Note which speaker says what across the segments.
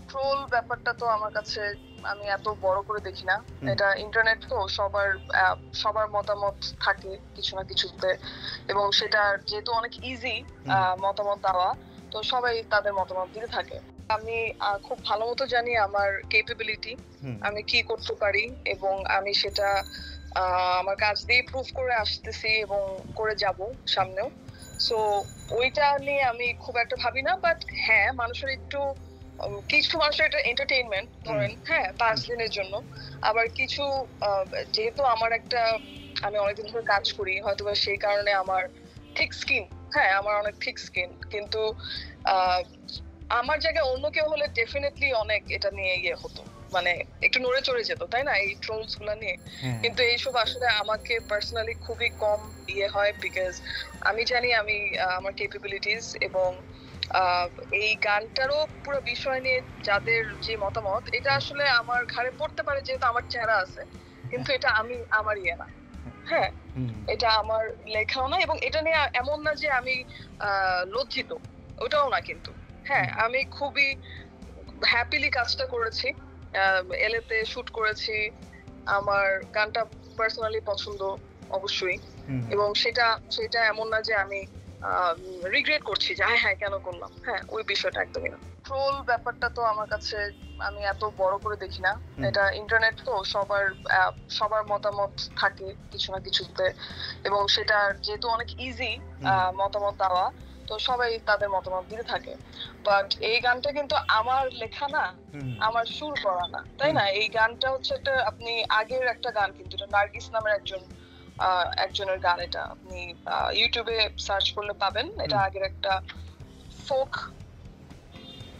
Speaker 1: Troll ব্যাপারটা তো আমার কাছে আমি এত বড় করে দেখি না।
Speaker 2: হুম,
Speaker 1: এটা ইন্টারনেট তো সবার মতামত থাকে কিছু না কিছুতে এবং সেটা যেহেতু অনেক ইজি
Speaker 2: হুম,
Speaker 1: মতামত দেওয়া, তো সবাই তাদের মতামত দিতে থাকে। আমি খুব ভালো মতো জানি আমার ক্যাপাবিলিটি,
Speaker 2: হুম,
Speaker 1: আমি কি করতে পারি এবং আমি সেটা আমার কাজ দিয়ে প্রুভ করে আসতেছি এবং করে যাব সামনেও। সো ওইটা নিয়ে আমি খুব একটা ভাবি না। বাট হ্যাঁ, মানুষের একটু কিছু মানুষের এটা এন্টারটেইনমেন্ট
Speaker 2: হুম,
Speaker 1: ধরেন, হ্যাঁ, ৫
Speaker 2: হুম,
Speaker 1: দিনের জন্য। আবার কিছু আ যেহেতু আমি অনেকদিন ধরে কাজ করি, হয়তোবা সেই কারণে আমার থিক স্কিন, হ্যাঁ, আমার অনেক থিক স্কিন। কিন্তু আ আমার জায়গায় অন্য কেউ হলে ডেফিনিটলি অনেক এটা নিয়ে ইয়ে হতো। মানে একটু নড়ে চড়ে যেত, তাই না? এই ট্রোলস গুলা নিয়ে।
Speaker 2: হ্যাঁ,
Speaker 1: কিন্তু এইসব আসলে আমাকে পার্সোনালি খুবই কম ইয়ে হয় বিকজ আমি জানি আমি আমার ক্যাপাবিলিটিস এবং আ এই গানটারও পুরো বিষয় নিয়ে যাদের যে মতামত, এটা
Speaker 2: হুম,
Speaker 1: আসলে আমার ঘাড়ে পড়তে পারে যেহেতু আমার চেহারা আছে। কিন্তু
Speaker 2: হ্যাঁ,
Speaker 1: এটা আমার ইয়ে না।
Speaker 2: হ্যাঁ,
Speaker 1: হ্যাঁ?
Speaker 2: হুম,
Speaker 1: এটা আমার লেখাও না এবং এটা নিয়ে এমন না যে আমি আ লজ্জিত। ওটাও না কিন্তু। হ্যাঁ,
Speaker 2: হুম,
Speaker 1: আমি খুবই হ্যাপিলি কাজটা করেছি। আ LA তে শুট করেছি। আমার গানটা পার্সোনালি পছন্দ অবশ্যই।
Speaker 2: হুম, হুম,
Speaker 1: এবং সেটা এমন না যে আমি আ রিগ্রেট করছি যে হ্যাঁ, কেন করলাম? হ্যাঁ, ওই বিষয়টা একদমই না। ট্রোল ব্যাপারটা তো আমার কাছে আমি এত বড় করে দেখি না।
Speaker 2: হুম,
Speaker 1: এটা ইন্টারনেট তো আ সবার মতামত থাকে কিছু না কিছুতে এবং সেটা যেহেতু অনেক ইজি
Speaker 2: হুম,
Speaker 1: মতামত দেওয়া, তো সবাই তাদের মতামত দিতে থাকে। বাট এই গানটা কিন্তু আমার লেখা না,
Speaker 2: হুম,
Speaker 1: আমার সুর করা না। তাই
Speaker 2: হুম,
Speaker 1: না? এই গানটা হচ্ছে আপনি আগের একটা গান কিন্তু এটা নার্গিস নামের আ একজনের গান এটা। আপনি YouTube এ সার্চ করলে পাবেন। এটা
Speaker 2: হুম,
Speaker 1: আগের একটা folk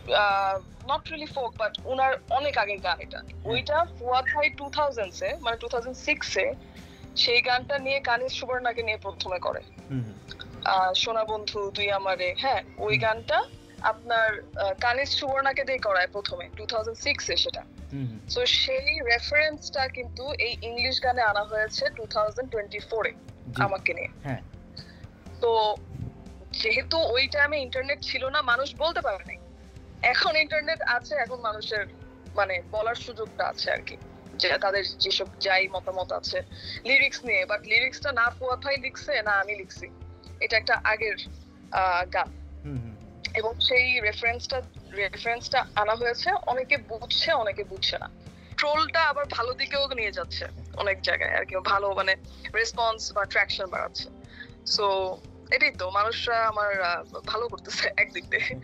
Speaker 1: a not really folk but উনার অনেক আগের গান এটা।
Speaker 2: হ্যাঁ,
Speaker 1: ওইটা ফুয়াদ ভাই 2000s এ মানে 2006 এ সেই গানটা নিয়ে কানিজ সুবর্ণাকে নিয়ে ১ম এ করে।
Speaker 2: হুম, হুম,
Speaker 1: 'সোনা বন্ধু তুই আমারে', হ্যাঁ? ওই
Speaker 2: হুম,
Speaker 1: গানটা আপনার কানিজ সুবর্ণাকে দিয়ে করায় ১ম এ 2006 এ সেটা।
Speaker 2: হুম, হুম,
Speaker 1: সো সেই রেফারেন্সটা কিন্তু এই ইংলিশ গানে আনা হয়েছে 2024 এ
Speaker 2: জি,
Speaker 1: আমাকে নিয়ে।
Speaker 2: হ্যাঁ,
Speaker 1: তো যেহেতু ওই টাইমে ইন্টারনেট ছিল না, মানুষ বলতে পারে নাই। এখন ইন্টারনেট আছে, এখন মানুষের মানে বলার সুযোগটা আছে আরকি। যে তাদের যেসব যাই মতামত আছে লিরিক্স নিয়ে। বাট লিরিক্সটা না ফুয়াদ ভাই লিখছে, না আমি লিখছি। এটা একটা আগের গান।
Speaker 2: হুম, হুম, হুম,
Speaker 1: এবং সেই রেফারেন্সটা আনা হয়েছে। অনেকে বুঝছে, অনেকে বুঝছে না। ট্রোলটা আবার ভালো দিকেও নিয়ে যাচ্ছে অনেক জায়গায় আরকি। ভালো মানে রেসপন্স বা ট্রাকশন বাড়াচ্ছে। সো এটাই তো মানুষরা আমার ভালো করতেছে একদিক দিয়ে।